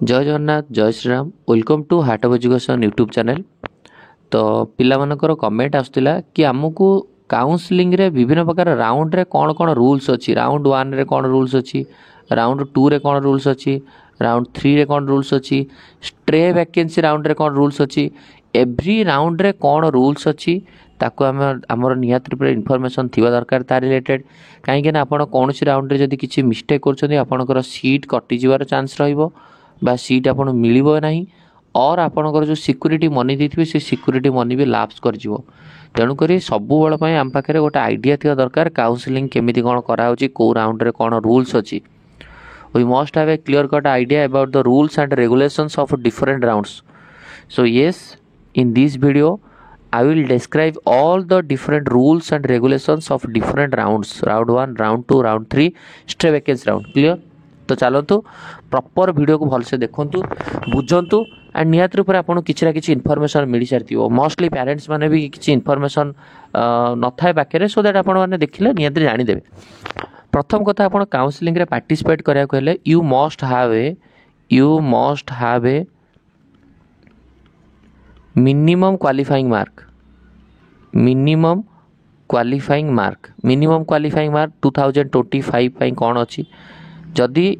जय जगन्नाथ जय Shriram welcome to heart of education YouTube channel. तो पिलामानकर कमेंट आसुला कि आमको काउंसलिंग रे विभिन्न प्रकार राउंड रे कौन कौन रूल्स अच्छी, राउंड 1 रे कौन रूल्स अच्छी, राउंड 2 रे कौन रूल्स अच्छी, राउंड 3 रे कौन रूल्स अच्छी, स्ट्रे वैकेंसी राउंड रे कौन रूल्स अच्छी, एव्री राउंड रे कौन रूल्स अच्छी ताको आमर निहात रूपे इनफॉरमेशन थिबा दरकार ता रिलेटेड। कहीं आपण कौन राउंड रे जदि किसी मिस्टेक करछथि आपनकर सीट कटि जिवार चांस रहिबो बा सीट आपन मिलिबो नाही और आपनकर जो सिक्यूरीटी मनी देथिबे से सिक्यूरीटी मनी भी लाप्स कर जिवो। तेणु करी सबु बेल पय आम पाखरे गोटे आइडिया थिबा दरकार काउंसलिंग केमिति कोन करा होची, को राउंड रे कोन रूल्स अछि। We must have a clear cut idea about the rules and regulations of different rounds. So yes, in this video I will describe all the different rules and regulations of different rounds, round 1, round 2, round 3, stray vacancy round. Clear? तो चलतु proper video को भलसे देखंतु बुझंतु and निहात रूप आपको किसी ना किसी information मिल सारी। मोस्टली पेरेंट्स माने भी किसी इनफॉरमेशन न थाए पाखे सो दैट आपण मैंने देखिले निहात जानीदेवे। प्रथम कथा आप काउंसलिंग रे पार्टिसिपेट करिया कहले you must have a minimum qualifying mark. Minimum qualifying mark 2025 पई कोन अछि। जदि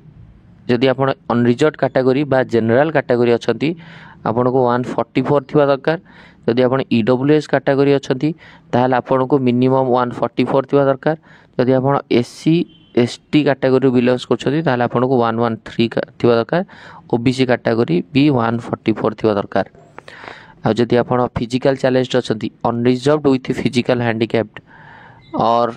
जदि आप अनरिजर्व कैटेगरी बा जनरल कैटेगरी अच्छी आपन को 144 थिबा दरकार। जदि आप ईडब्ल्यूएस कैटेगरी अच्छी ताहले आपन को मिनिमम 144 थिबा दरकार। जदि आप एससी एसटी कैटेगरी बिलोंग्स करछथि ताहले आपन को 113 थिबा दरकार। ओबीसी कैटेगरी भी 144 थिबा दरकार। आ जदि आप फिजिकल चैलेंज्ड अच्छी अनरिजर्व्ड विथ फिजिकल हैंडिकैप्ड और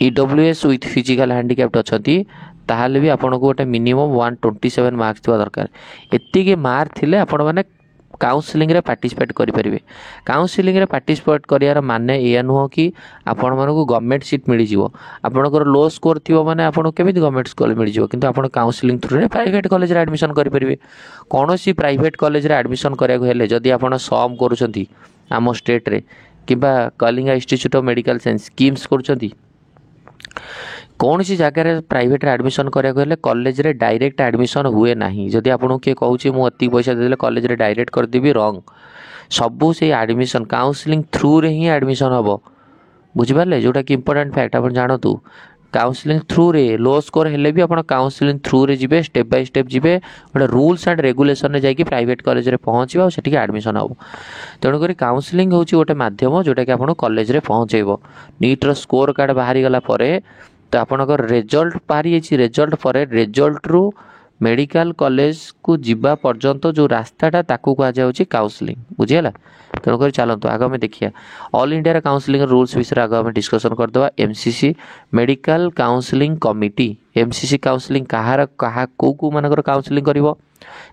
ईडब्ल्यूएस विथ फिजिकल हैंडिकैप्ड अच्छी ताहले भी आपन को गोटे मिनिमम 127 मार्क्स थिबा दरकार। एतिके मार्क थिले आपण माने काउंसलिंग रे पार्टिसिपेट करि परिबे। काउंसलिंग रे पार्टिसिपेट करियार माने एया नुह कि आपण माने को गवर्नमेंट सीट मिली जिवो। आपनकर लो स्कोर थिबो माने आपण केमिति गवर्नमेंट स्कूल मिली जिवो, किंतु आपण काउंसलिंग थ्रू रे प्राइवेट कॉलेज रे एडमिशन करि परिबे। कोनोसी प्राइवेट कॉलेज रे एडमिशन करिया को हेले जदि आपण सम करूछंती आम स्टेट रे किबा Kalinga institute of medical science KIMS करूछंती कौन सी जगह प्राइवेट एडमिशन करें कॉलेज रे डायरेक्ट एडमिशन हुए नहीं। जदि आपको किए कहूँ मुझे एति पैसा देदेले कॉलेज रे डायरेक्ट करदेवी रंग। सबू से एडमिशन काउंसलिंग थ्रू रे ही एडमिशन हम बुझिपारे जोटा कि इंपोर्टेंट फैक्ट आप जानतु। काउंसलिंग थ्रू रे लो स्कोर हेले भी आप काउंसलिंग थ्रू रे जिबे स्टेप बाय स्टेप जिबे गोटे रूल्स एंड रेगुलेशन रे जाइए प्राइवेट कॉलेज रे पहुँचे और सेठी एडमिशन हम। तेणुक काउंसलिंग हूँ गोटे मध्यम जोटा कि आपको कॉलेज रे पहुँचेब। नीट स्कोर कार्ड बाहरी गला परे तो आपनकर रिजल्ट बाहरी जाइए। रिजल्ट पर रिजल्ट रु मेडिकल कॉलेज को जीवा पर्यंत जो रास्ताटा ताकू कह जाउछि काउंसलिंग। बुझीगला? तेणुक चलतु आगे आम देखिए ऑल इंडिया काउंसलिंग रूल्स विषय आगे आम डिस्कसन करदे। MCC medical counselling committee. MCC counselling कहार कहा को मानकर काउंसलिंग करिवो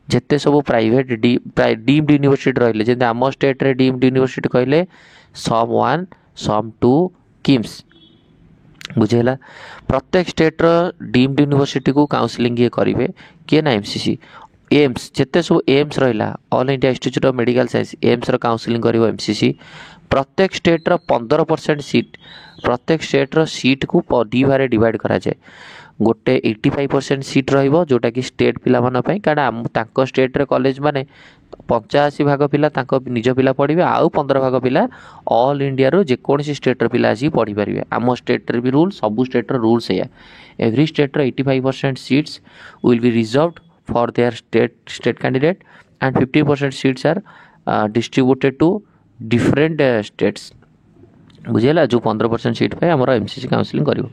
जेते सब प्राइवेट डीम्ड यूनिवर्सिटी रहिले जेते आम स्टेट रे डीम्ड यूनिवर्सिटी कहले सम 1 सम 2 किम्स। बुझेला? प्रत्येक स्टेट रो डीम्ड यूनिवर्सिटी को काउंसलिंग ये करिवे किए ना एमसीसी। एम्स जेते सब एम्स रहिला all India institute of medical science AIIMS रो काउंसलिंग करिवो एमसीसी। प्रत्येक स्टेट रो 15% सीट प्रत्येक स्टेट रो सीट को डी भारे डिवाइड करा जाए। गोटे 85% सीट रहिबो जोटा कि स्टेट पिला मन पई कारण तांको स्टेट रे कॉलेज माने 85 भाग पिला तांको निज पिला पढ़िबे आउ 15 भाग पिला ऑल इंडिया रो जे कोनसी स्टेट रो पिला आसी पढ़ी परिबे। आम स्टेट रे भी रूल सबु स्टेट रो रूल्स है। एवरी स्टेट रो 85% seats will be reserved for their state candidate and 50% seats are distributed to different states. बुझेला? जो 15% सीट पे हमर एमसीसी काउंसलिंग करिवो।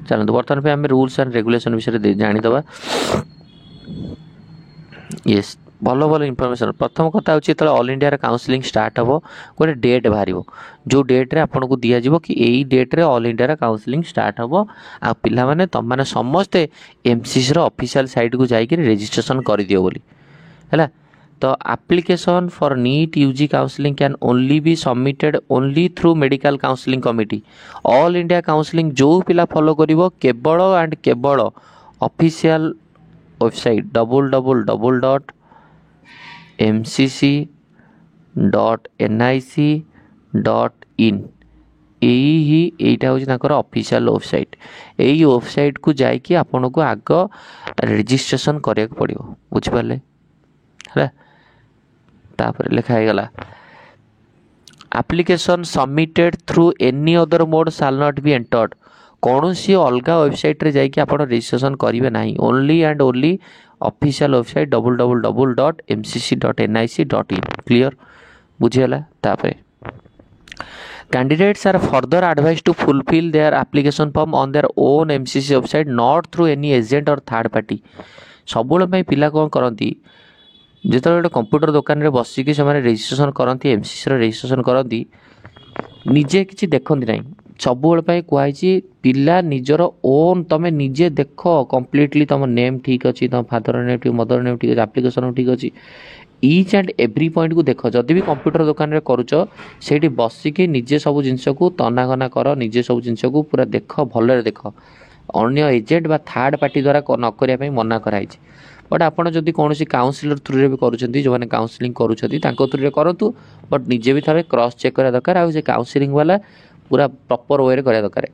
चलते बर्तमान पे आम रूल्स एंड रेगुलेशन विषय जानीदबा। यस भल भल इनफॉरमेशन। प्रथम कथा हूँ जो ऑल इंडिया काउंसलिंग स्टार्ट हम गोटे डेट बाहर जो डेट रे आपको दिज्व कि यही डेट रे ऑल इंडिया काउंसलिंग स्टार्ट हम आ पिला माने तुम माने समस्ते एमसीसी रो ऑफिशियल साइट को जाइए रजिस्ट्रेशन कर दियो बोली है। तो application for NEET UG counselling can only be submitted only through medical counselling committee. All India counselling जो पिला फॉलो करिवो केवल एंड केवल ऑफिशियल वेबसाइट www.mcc.nic.in এইটা হଉଛି ତାଙ୍କର ଅଫିସିଆଲ ୱେବସାଇଟ୍। ଏଇ ୱେବସାଇଟ୍କୁ ଯାଇକି ଆପଣଙ୍କୁ ଆଗ ରେଜିଷ୍ଟ୍ରେସନ୍ କରିବାକୁ ପଡ଼ିବ, ବୁଝିପାରିଲେ ହେଲା। ତାପରେ ଲେଖା ହେଇଗଲା application submitted through any other mode shall not be entered. କୌଣସି ଅଲଗା ୱେବସାଇଟ୍ରେ ଯାଇକି ଆପଣ ରେଜିଷ୍ଟ୍ରେସନ୍ କରିବେ ନାହିଁ। Only and only official website www.mcc.nic.in। Clear, ବୁଝିଗଲା। ତାପରେ candidates are further advised to fulfill their application form on their own MCC website, not through any agent or third party। ସବୁବେଳେ ପାଇଁ ପିଲା କ'ଣ କରନ୍ତି, ଯେତେବେଳେ ଗୋଟେ କମ୍ପ୍ୟୁଟର ଦୋକାନରେ ବସିକି ସେମାନେ ରେଜିଷ୍ଟ୍ରେସନ୍ କରନ୍ତି, MCCର ରେଜିଷ୍ଟ୍ରେସନ୍ କରନ୍ତି, ନିଜେ କିଛି ଦେଖନ୍ତି ନାହିଁ। ସବୁବେଳେ ପାଇଁ କୁହାଯାଇଛି ପିଲା ନିଜର ଓନ୍, ତୁମେ ନିଜେ ଦେଖ କମ୍ପ୍ଲିଟଲି ତୁମ ନେମ୍ ଠିକ୍ ଅଛି, ତୁମ ଫାଦର ନେମ୍ ଠିକ୍, ମଦର ନେମ୍ ଠିକ୍ ଅଛି, ଆପ୍ଲିକେସନ୍ ଠିକ୍ ଅଛି, ଇଚ୍ ଆଣ୍ଡ ଏଭ୍ରି ପଏଣ୍ଟକୁ ଦେଖ। ଯଦି ବି କମ୍ପ୍ୟୁଟର ଦୋକାନରେ କରୁଛ ସେଇଠି ବସିକି ନିଜେ ସବୁ ଜିନିଷକୁ ତନାଘନା କର, ନିଜେ ସବୁ ଜିନିଷକୁ ପୁରା ଦେଖ, ଭଲରେ ଦେଖ। ଅନ୍ୟ ଏଜେଣ୍ଟ ବା ଥାର୍ଡ଼ ପାର୍ଟି ଦ୍ୱାରା ନ କରିବା ପାଇଁ ମନା କରାଯାଇଛି। ବଟ୍ ଆପଣ ଯଦି କୌଣସି କାଉନସିଲର ଥ୍ରୁରେ ବି କରୁଛନ୍ତି, ଯେଉଁମାନେ କାଉନସିଲିଂ କରୁଛନ୍ତି ତାଙ୍କ ଥ୍ରୁରେ କରନ୍ତୁ, ବଟ୍ ନିଜେ ବି ଥରେ କ୍ରସ୍ ଚେକ୍ କରିବା ଦରକାର। ଆଉ ସେ କାଉନସିଲିଂ ବାଲା ପୁରା ପ୍ରପର୍ ୱେରେ କରିବା ଦରକାର।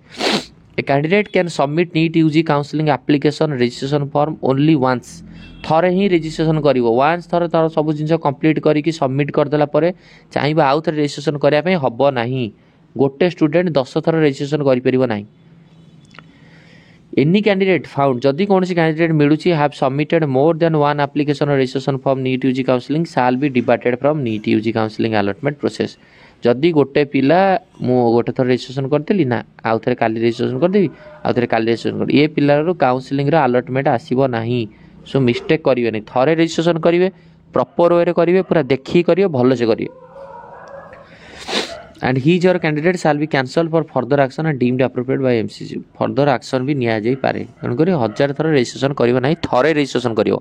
A candidate can submit NEET UG counselling application registration form only once. ଥରେ ହିଁ ରେଜିଷ୍ଟ୍ରେସନ୍ କରିବ, ୱାନ୍ସ ଥରେ ତାର ସବୁ ଜିନିଷ କମ୍ପ୍ଲିଟ୍ କରିକି ସବମିଟ୍ କରିଦେଲା ପରେ ଚାହିଁବ ଆଉ ଥରେ ରେଜିଷ୍ଟ୍ରେସନ୍ କରିବା ପାଇଁ ହେବ ନାହିଁ। ଗୋଟେ ଷ୍ଟୁଡେଣ୍ଟ 10 ଥର ରେଜିଷ୍ଟ୍ରେସନ୍ କରିପାରିବ ନାହିଁ। ଏନି କ୍ୟାଣ୍ଡିଡେଟ୍ ଫାଉଣ୍ଡ, ଯଦି କୌଣସି କ୍ୟାଣ୍ଡିଡେଟ୍ ମିଳୁଛି have submitted more than one application registration form NEET UG counselling shall be debarred from NEET UG counselling allotment process. ଯଦି ଗୋଟେ ପିଲା ମୁଁ ଗୋଟେ ଥର ରେଜିଷ୍ଟ୍ରେସନ୍ କରିଦେଲି ନା, ଆଉ ଥରେ କାଲି ରେଜିଷ୍ଟ୍ରେସନ୍ କରିଦେବି, ଆଉ ଥରେ କାଲି ରେଜିଷ୍ଟ୍ରେସନ୍ କରିବି, ଏ ପିଲାର କାଉନସିଲିଂର ଆଲଟମେଣ୍ଟ ଆସିବ ନାହିଁ। ସୋ ମିଷ୍ଟେକ୍ କରିବେନି, ଥରେ ରେଜିଷ୍ଟ୍ରେସନ୍ କରିବେ, ପ୍ରପର୍ ୱେରେ କରିବେ, ପୁରା ଦେଖିକି କରିବେ, ଭଲସେ କରିବେ। and his or candidate shall be cancelled for further action and deemed appropriate by MCC। further action ବି ନିଆଯାଇପାରେ, ତେଣୁକରି 1000 ଥର ରେଜିଷ୍ଟ୍ରେସନ୍ କରିବ ନାହିଁ, ଥରେ ରେଜିଷ୍ଟ୍ରେସନ୍ କରିବ।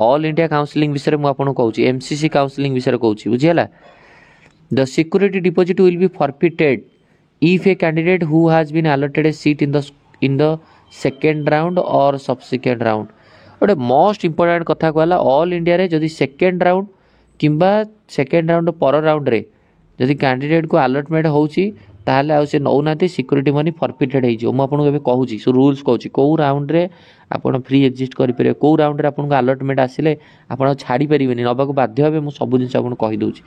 ଅଲ୍ ଇଣ୍ଡିଆ କାଉନସିଲିଂ ବିଷୟରେ ମୁଁ ଆପଣଙ୍କୁ କହୁଛି, MCC କାଉନସିଲିଂ ବିଷୟରେ କହୁଛି, ବୁଝିହେଲା। The security deposit will be forfeited if a candidate who has been allotted a seat in the second round or subsequent round। ଗୋଟେ ମୋଷ୍ଟ ଇମ୍ପୋର୍ଟାଣ୍ଟ କଥା କହିଲା, ଅଲ୍ ଇଣ୍ଡିଆରେ ଯଦି ସେକେଣ୍ଡ ରାଉଣ୍ଡ କିମ୍ବା ସେକେଣ୍ଡ ରାଉଣ୍ଡ ପର ରାଉଣ୍ଡରେ ଯଦି କ୍ୟାଣ୍ଡିଡେଟ୍କୁ ଆଲଟମେଣ୍ଟ ହେଉଛି ତାହେଲେ ଆଉ ସେ ନେଉନାହାନ୍ତି, ସିକ୍ୟୁରିଟି ମନି ଫର୍ଫିଟେଡ୍ ହେଇଯିବ। ମୁଁ ଆପଣଙ୍କୁ ଏବେ କହୁଛି, ସେ ରୁଲ୍ସ କହୁଛି, କେଉଁ ରାଉଣ୍ଡରେ ଆପଣ ଫ୍ରି ଏକ୍ଜିଷ୍ଟ କରିପାରିବେ, କେଉଁ ରାଉଣ୍ଡରେ ଆପଣଙ୍କୁ ଆଲଟମେଣ୍ଟ ଆସିଲେ ଆପଣ ଆଉ ଛାଡ଼ିପାରିବେନି, ନେବାକୁ ବାଧ୍ୟ ହେବେ। ମୁଁ ସବୁ ଜିନିଷ ଆପଣଙ୍କୁ କହିଦେଉଛି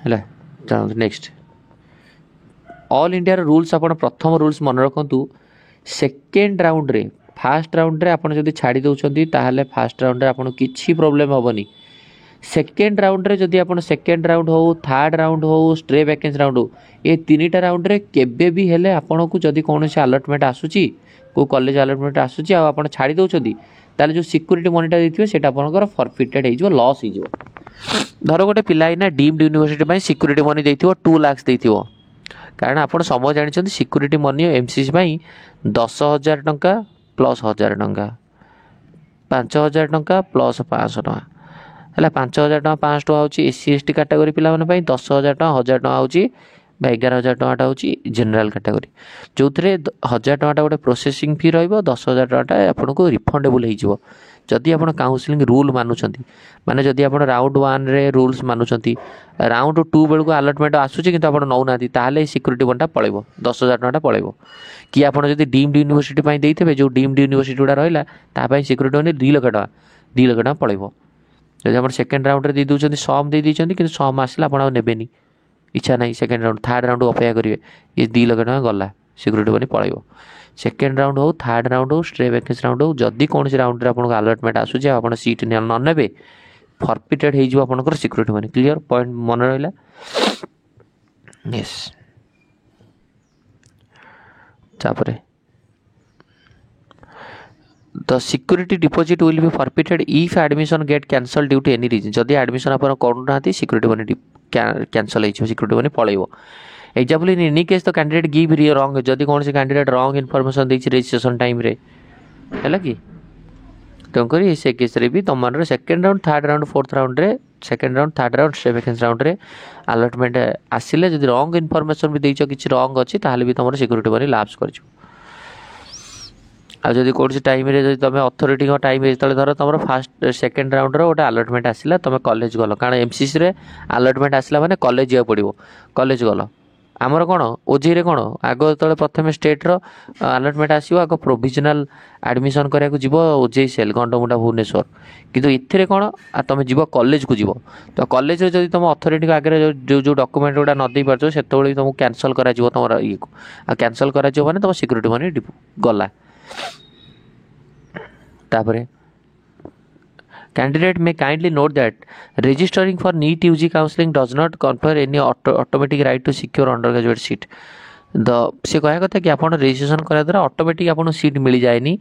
ହେଲା। ଚାଲନ୍ତୁ ନେକ୍ସଟ, ଅଲ୍ ଇଣ୍ଡିଆର ରୁଲ୍ସ। ଆପଣ ପ୍ରଥମ ରୁଲ୍ସ ମନେ ରଖନ୍ତୁ, ସେକେଣ୍ଡ ରାଉଣ୍ଡରେ, ଫାର୍ଷ୍ଟ ରାଉଣ୍ଡରେ ଆପଣ ଯଦି ଛାଡ଼ି ଦେଉଛନ୍ତି ତାହେଲେ ଫାର୍ଷ୍ଟ ରାଉଣ୍ଡରେ ଆପଣଙ୍କୁ କିଛି ପ୍ରୋବ୍ଲେମ୍ ହେବନି। ସେକେଣ୍ଡ ରାଉଣ୍ଡରେ ଯଦି ଆପଣ ସେକେଣ୍ଡ ରାଉଣ୍ଡ ହେଉ, ଥାର୍ଡ଼ ରାଉଣ୍ଡ ହେଉ, ଷ୍ଟ୍ରେ ଭ୍ୟାକେନ୍ସି ରାଉଣ୍ଡ ହେଉ, ଏ ତିନିଟା ରାଉଣ୍ଡରେ କେବେ ବି ହେଲେ ଆପଣଙ୍କୁ ଯଦି କୌଣସି ଆଲଟମେଣ୍ଟ ଆସୁଛି, କେଉଁ କଲେଜ ଆଲଟମେଣ୍ଟ ଆସୁଛି ଆଉ ଆପଣ ଛାଡ଼ି ଦେଉଛନ୍ତି, ତାହେଲେ ଯେଉଁ ସିକ୍ୟୁରିଟି ମନିଟା ଦେଇଥିବେ ସେଇଟା ଆପଣଙ୍କର ଫର୍ଫିଟେଡ୍ ହେଇଯିବ, ଲସ୍ ହେଇଯିବ। ଧର ଗୋଟେ ପିଲା ଏଇନା ଡିମ୍ଡ ୟୁନିଭର୍ସିଟି ପାଇଁ ସିକ୍ୟୁରିଟି ମନି ଦେଇଥିବ 2 ଲାକ୍ସ ଦେଇଥିବ, କାରଣ ଆପଣ ସମୟ ଜାଣିଛନ୍ତି ସିକ୍ୟୁରିଟି ମନି MCC ପାଇଁ 10,000 ଟଙ୍କା ପ୍ଲସ୍ 1,000 ଟଙ୍କା, 5,000 ଟଙ୍କା ପ୍ଲସ୍ 500 ଟଙ୍କା ହେଲା। 5,000 ଟଙ୍କା 500 ଟଙ୍କା ହେଉଛି SC/ST କାଟାଗୋରୀ ପିଲାମାନଙ୍କ ପାଇଁ, 10,000 ଟଙ୍କା 1,000 ଟଙ୍କା ହେଉଛି ବା 11,000 ଟଙ୍କାଟା ହେଉଛି ଜେନେରାଲ କାଟାଗୋରୀ, ଯେଉଁଥିରେ 1,000 ଟଙ୍କାଟା ଗୋଟେ ପ୍ରୋସେସିଂ ଫି ରହିବ, 10,000 ଟଙ୍କାଟା ଆପଣଙ୍କୁ ରିଫଣ୍ଡେବୁଲ୍ ହେଇଯିବ ଯଦି ଆପଣ କାଉନସିଲିଂ ରୁଲ୍ ମାନୁଛନ୍ତି। ମାନେ ଯଦି ଆପଣ ରାଉଣ୍ଡ 1ରେ ରୁଲ୍ସ ମାନୁଛନ୍ତି, ରାଉଣ୍ଡ 2 ବେଳକୁ ଆଲଟମେଣ୍ଟ ଆସୁଛି କିନ୍ତୁ ଆପଣ ନେଉନାହାନ୍ତି, ତାହେଲେ ଏଇ ସିକ୍ୟୁରିଟି ମନିଟା ପଳେଇବ, 10,000 ଟଙ୍କାଟା ପଳେଇବ। କି ଆପଣ ଯଦି ଡିମ୍ଡ ୟୁନିଭର୍ସିଟି ପାଇଁ ଦେଇଥିବେ, ଯେଉଁ ଡିମ୍ଡ ୟୁନିଭର୍ସିଟି ଗୁଡ଼ା ରହିଲା ତା ପାଇଁ ସିକ୍ୟୁରିଟି ମନି 2 ଲକ୍ଷ ଟଙ୍କା, 2 ଲକ୍ଷ ଟଙ୍କା ପଳେଇବ। ଯଦି ଆପଣ ସେକେଣ୍ଡ ରାଉଣ୍ଡରେ ଦେଇ ଦେଉଛନ୍ତି, ସମ୍ ଦେଇ ଦେଇଛନ୍ତି କିନ୍ତୁ ସମ୍ ଆସିଲେ ଆପଣ ଆଉ ନେବେନି, ଇଚ୍ଛା ନାହିଁ, ସେକେଣ୍ଡ ରାଉଣ୍ଡ ଥାର୍ଡ଼ ରାଉଣ୍ଡକୁ ଅପେକ୍ଷା କରିବେ, ଏ 2 ଲକ୍ଷ ଟଙ୍କା ଗଲା, ସିକ୍ୟୁରିଟି ମନି ପଳେଇବ। ସେକେଣ୍ଡ ରାଉଣ୍ଡ ହେଉ, ଥାର୍ଡ଼ ରାଉଣ୍ଡ ହେଉ, ଷ୍ଟ୍ରେ ଭ୍ୟାକେନ୍ସି ରାଉଣ୍ଡ ହେଉ, ଯଦି କୌଣସି ରାଉଣ୍ଡରେ ଆପଣଙ୍କୁ ଆଲଟମେଣ୍ଟ ଆସୁଛି ଆଉ ଆପଣ ସିଟ୍ ନ ନେବେ, ଫର୍ଫିଟେଡ୍ ହେଇଯିବ ଆପଣଙ୍କର ସିକ୍ୟୁରିଟି ମନି। କ୍ଲିଅର, ପଏଣ୍ଟ ମନେ ରହିଲା? ୟେସ୍। ତାପରେ the security deposit will be forfeited if admission get cancelled due to any reason। ଯଦି ଆଡ଼ମିସନ୍ ଆପଣ କରୁନାହାନ୍ତି ସିକ୍ୟୁରିଟି ମନି କ୍ୟାନସଲ୍ ହେଇଯିବ, ସିକ୍ୟୁରିଟି ମନି ପଳେଇବ। Example in any case the candidate give ରଙ୍ଗ, ଯଦି କୌଣସି କ୍ୟାଣ୍ଡିଡେଟ୍ ରଙ୍ଗ ଇନଫର୍ମେସନ୍ ଦେଇଛି ରେଜିଷ୍ଟ୍ରେସନ୍ ଟାଇମ୍ରେ, ହେଲା କି, ତେଣୁକରି ସେ କେସ୍ରେ ବି ତୁମର second round, third round, fourth ରାଉଣ୍ଡରେ, second round, third round, stray vacancy ରାଉଣ୍ଡରେ ଆଲଟମେଣ୍ଟ ଆସିଲେ ଯଦି ରଙ୍ଗ ଇନଫର୍ମେସନ୍ ବି ଦେଇଛ, କିଛି ରଙ୍ଗ ଅଛି, ତାହେଲେ ବି ତୁମର ସିକ୍ୟୁରିଟି ମନି ଲାପ୍ସ କରିଯିବ। ଆଉ ଯଦି କୌଣସି ଟାଇମ୍ରେ ଯଦି ତୁମେ ଅଥରିଟିଙ୍କ ଟାଇମ୍ ଯେତେବେଳେ ଧର ତୁମର ଫାଷ୍ଟ ସେକେଣ୍ଡ ରାଉଣ୍ଡର ଗୋଟେ ଆଲଟମେଣ୍ଟ ଆସିଲା ତୁମେ କଲେଜ ଗଲ, କାରଣ ଏମ୍ସିସିରେ ଆଲଟମେଣ୍ଟ ଆସିଲା ମାନେ କଲେଜ ଯିବାକୁ ପଡ଼ିବ, କଲେଜ ଗଲ। ଆମର କ'ଣ ଓଜେଇରେ କ'ଣ ଆଗ ଯେତେବେଳେ ପ୍ରଥମେ ଷ୍ଟେଟ୍ର ଆଲଟମେଣ୍ଟ ଆସିବ, ଆଗ ପ୍ରୋଭିଜନାଲ୍ ଆଡ଼ମିସନ୍ କରିବାକୁ ଯିବ ଓଜେଇ ସେଲ୍ ଗଣ୍ଡମୁଣ୍ଡା ଭୁବନେଶ୍ୱର। କିନ୍ତୁ ଏଥିରେ କ'ଣ ତୁମେ ଯିବ କଲେଜକୁ ଯିବ, ତ କଲେଜରେ ଯଦି ତୁମ ଅଥରିଟିଙ୍କ ଆଗରେ ଯେଉଁ ଡକୁମେଣ୍ଟ ଗୁଡ଼ା ନ ଦେଇପାରୁଛ ସେତେବେଳେ ବି ତୁମକୁ କ୍ୟାନସଲ୍ କରାଯିବ ତୁମର ଇଏକୁ, ଆଉ କ୍ୟାନସଲ୍ କରାଯିବ ମାନେ ତୁମ ସିକ୍ୟୁରିଟି ମାନେ ଗଲା। ତାପରେ candidate may kindly note that registering for NEET UG counseling does not confer any automatic right to secure undergraduate seat। से कहया कथा कि आपण रजिस्ट्रेशन करा द्वारा ऑटोमेटिक आपन सीट मिल जाएनी,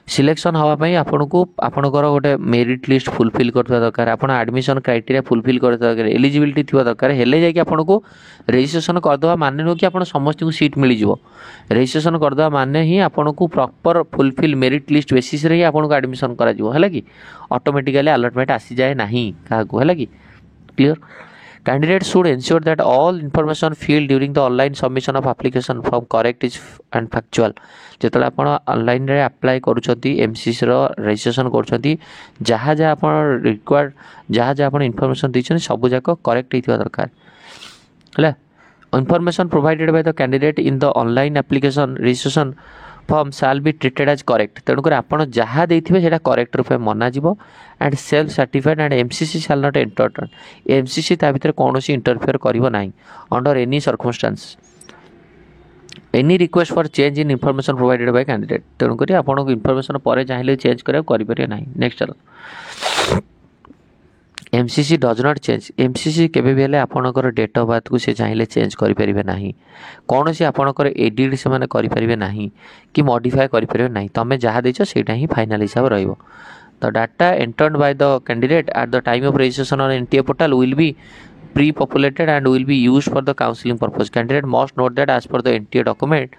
सिलेक्शन हवा पई आपनको आपनकर गोटे मेरिट लिस्ट फुलफिल करथवा दरकार, आपण एडमिशन क्राइटेरिया फुलफिल करथवा दरकार, एलिजिबिलिटी थिवा दरकार, हेले जाय कि आपनको रजिस्ट्रेशन करदवा माने नो कि आपण समस्त को सीट मिल जिवो। रजिस्ट्रेशन करदवा माने ही आपनको proper fulfil merit list basis रे ही आपनको एडमिशन करा जिवो, हैला कि ऑटोमेटिकली अलॉटमेंट आसी जाए नाही काको, हैला कि clear. Candidates should ensure that all information filled during the online submission of application form correct is and factual। जेतले आपण ऑनलाइन रे अप्लाई करूछंती एमसीसी रो रजिस्ट्रेशन करूछंती, जहाँ जहाँ आपण रिक्वायर्ड जहाँ जहाँ आपण इन्फॉर्मेशन दैछन सब जाक करेक्ट हितवा दरकार, हैला। Information provided by the candidate in the online application registration form shall be treated as correct. तेणुकर आपण जहाँ देथिबे सेटा करेक्ट रूपे मना जिवो and self certified and MCC shall not enter. MCC ता भितर कोनोसी इंटरफेयर करिवो नाही under any circumstance any request for change in information provided by candidate. तेणुकर आपण इन्फॉर्मेशन पर चाहिले चेंज करिया करि परिया नाही। नेक्स्ट चलो, MCC does not change. MCC केबे भी हेले आपनकर डेट ऑफ बर्थ को से चाहिले चेंज करि परिबे नाही, कौन सी आपनकर एडिट से माने करि परिबे नाही कि मॉडिफाई करि परिबे नाही, तमे जहाँ देछ सेटा ही फाइनल हिसाब रहइबो। The data entered by the candidate at the time of registration on NTA portal will be pre-populated and will be used for the counseling purpose। Candidate must note that as per the NTA document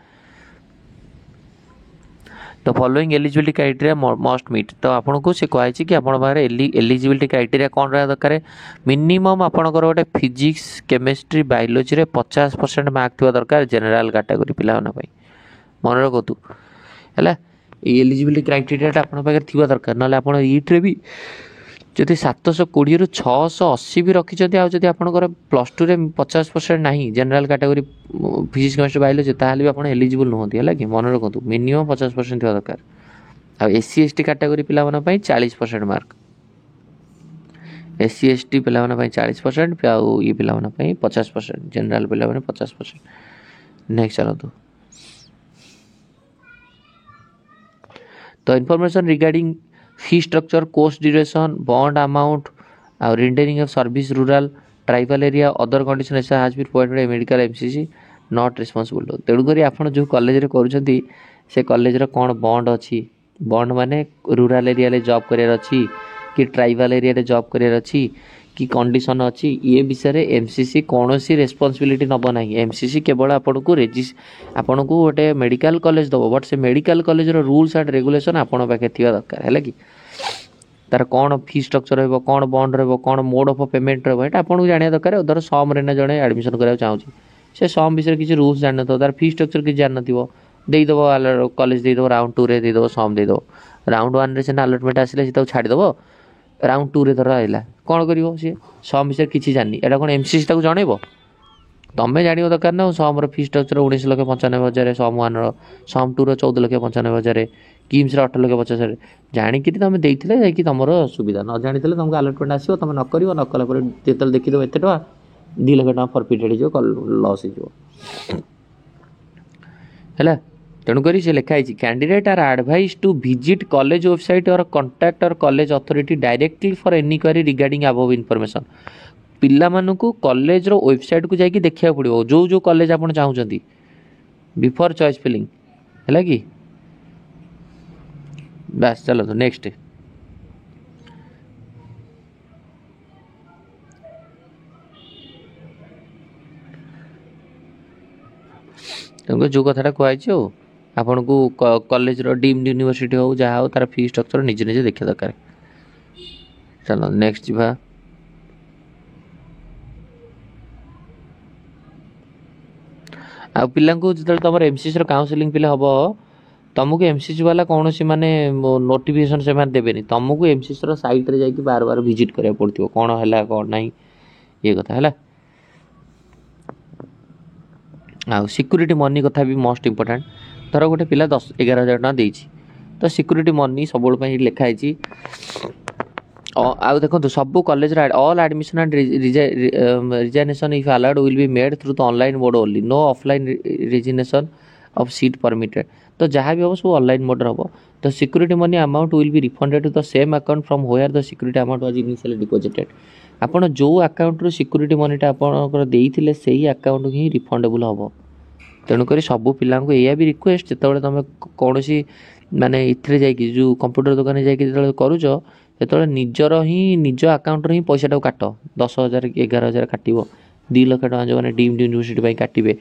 the following eligibility criteria must meet। तो आपन को से कहै छी कि आपन बारे eligibility criteria कोन रहा दरकार, मिनिमम आपनकर गोटे फिजिक्स केमिस्ट्री बायोलॉजी रे 50% मार्क थिवा दरकार जनरल कैटेगरी पिला ना पई, मन रखतु हैला। एलिजिबिलिटी क्राइटेरिया आपन पाखे थिवा दरकार, नले आपन ईट रे भी जदि 720 रु 680 भी रखिछथि, आ जदि आपनकर प्लस 2 रे 50% नाही general category physics chemistry biology ताहाले भी आपण एलिजिबल नहंती, हैला कि मन रखतु मिनिमम 50% थिवा दरकार। आ एससी एसटी कैटेगरी पिला माने पई 40% मार्क, एससी एसटी पिला माने पई 40% आ ये पिला माने पई 50%, जनरल पिला माने 50%। नेक्स्ट चलो तो information regarding fee structure, course duration, bond amount, rendering of service rural tribal area, other condition ऐसा has been provided medical MCC not responsible. तेणुक आपण जो कॉलेज रे करूछंती से कॉलेज रे कोन बॉन्ड अछि, बॉन्ड माने रूरल एरिया रे जॉब करियर अछि कि ट्राइबल एरिया रे जॉब करियर अछि कि कंडीशन अछि, ये विषय रे एमसीसी कोनोसी रिस्पांसिबिलिटी नबो नाही। एमसीसी केवल आपण को गोटे मेडिकल कॉलेज दबो, बट से मेडिकल कॉलेज रो रूल्स एंड रेगुलेशन आपण पाखे थिया दरकार, हैला कि तार कौन फी स्ट्रक्चर रहबो, कौन बॉन्ड रहबो, कौन मोड ऑफ पेमेंट रहबो, एटा आपण को जानिया दरकार। उधर सम रे ना जणे एडमिशन करिया चाहूची से सम विषय किछि रूल्स जान नथो, तार फी स्ट्रक्चर कि जान नथिबो, देई दबो कॉलेज देई दबो, राउंड 2 रे देई दबो, सम देई दबो, राउंड 1 रे से अलॉटमेंट आसिले से तो छाडी दबो, राउंड 2 रे धर आइला कोन करिवो से सम विषय किछि जानि, एटा कोन एमसीसी ताको जणैबो, तमे जानियो दरकार ना। सम रो फी स्ट्रक्चर 19,95,000, सम 1 रो, सम 2 रो 14,95,000, किम्स रो 8,50,000 जानि कि तमे देइथिले जाय कि तमरो सुविधा, न जानिथिले तुमको अलॉटमेंट आसीबो, तमे न करिवो, न कला पर जेतल देखिदो एते टका 2 लाख टका फॉरफिटेड जो लॉस हो जो, हैला। तेणु करी से लिखा है candidate are advise to visit college website और कॉन्टैक्ट और college authority directly for enquiry regarding above information. पिला मानकु कॉलेज रो वेबसाइट को जाके देखिया पड़िबो जो जो कॉलेज आपण चाहुचंती बिफोर चॉइस फिलिंग, हैला कि बस। चलो तो नेक्स्ट तुमको जो कथाटा कहै आपन को कॉलेज रो डीम्ड यूनिवर्सिटी हो जहाँ हो तार फी स्ट्रक्चर निजे निजे देखा दरकार। चलो नेक्स्ट जीवा, आ पिला को जतल तमर एमसीसी रो काउंसलिंग पिला हबो तुमको एमसीसी वाला कौन सी माने नोटिफिकेशन से देवेनि तुमको एमसीसी साइट रे जाकि बार बार विजिट करा पड़ो कौन है कौन ना ये कथा है आ सिक्यूरीटी मनी कथा भी मोस्ट इंपोर्टेंट धर गोटे पिला 10-11,000 टका देछि तो सिक्यूरीटी मनी सब लिखाई आउ देखो सब college all admission and resignation if allowed will be made through the online mode only no offline resignation of seat permitted तो जहाँ भी हम सब ऑनलाइन मोड हम the security money amount will be refunded to the same account from where the security amount was initially deposited आपण जो account रू security मनीटा आपणकर देइथिले सेही अकाउंट ही रिफंडेबल हम तेणुक सब पिला या भी रिक्वेस्ट जो तुम कौन सी माने इथरे जाइए जो कंप्यूटर दुकान जाइए करूच जो निजर ही निज अकाउंट ही पैसा काट 10,000 11,000 काट 2 लाख टका जो मैंने डीम्ड यूनिवर्सिटी काटे